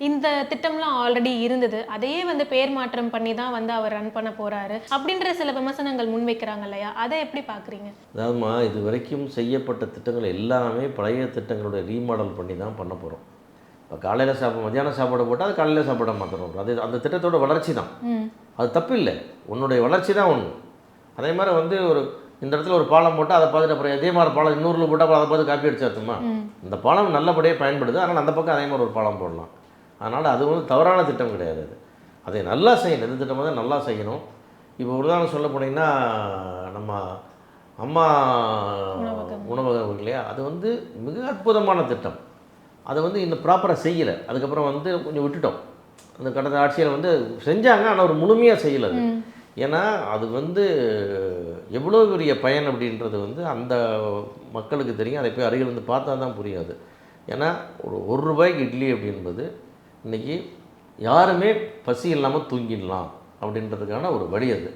இந்த திட்டம்லாம் ஆல்ரெடி இருந்தது, அதையே வந்து பேர் மாற்றம் பண்ணி தான் வந்து அவர் ரன் பண்ண போறாரு அப்படின்ற சில விமர்சனங்கள் முன்வைக்கிறாங்க இல்லையா? அதை எப்படி பார்க்குறீங்க? அதாவதுமா இது வரைக்கும் செய்யப்பட்ட திட்டங்கள் எல்லாமே பழைய திட்டங்களுடைய ரீமாடல் பண்ணி தான் பண்ண போகிறோம். இப்போ காலையில் மத்தியானம் சாப்பாடு போட்டால் அது காலையில் சாப்பாடை மாற்றணும். அது அந்த திட்டத்தோட வளர்ச்சி தான். அது தப்பு இல்லை, உன்னுடைய வளர்ச்சி தான் ஒன்று. அதே மாதிரி வந்து இந்த இடத்துல ஒரு பாலம் போட்டால் அதை பார்த்துட்டு அப்புறம் அதே மாதிரி பாலம் இன்னொரு போட்டால் அப்புறம் அதை பார்த்து காப்பி அடிச்சாச்சுமா? இந்த பாலம் நல்லபடியாக பயன்படுது, அதனால் அந்த பக்கம் அதே மாதிரி ஒரு பாலம் போடலாம். அதனால் அது வந்து தவறான திட்டம் கிடையாது. அதை நல்லா செய்யணும், எந்த திட்டமாக தான் நல்லா செய்யணும். இப்போ உதாரணம் சொல்ல போனீங்கன்னா நம்ம அம்மா உணவகம் இல்லையா, அது வந்து மிக அற்புதமான திட்டம். அதை வந்து இன்னும் ப்ராப்பராக செய்யலை. அதுக்கப்புறம் வந்து கொஞ்சம் விட்டுட்டோம். அந்த கடந்த ஆட்சியில் வந்து செஞ்சாங்க, ஆனால் ஒரு முழுமையாக செய்யலை. அது ஏன்னா அது வந்து எவ்வளோ பெரிய பயன் அப்படின்றது வந்து அந்த மக்களுக்கு தெரியும். அதை போய் அருகில் வந்து பார்த்தா தான் புரியாது. ஏன்னா ஒரு ரூபாய்க்கு இட்லி அப்படின்றது இன்றைக்கி யாருமே பசி இல்லாமல் தூங்கிடலாம் அப்படின்றதுக்கான ஒரு வழி அது.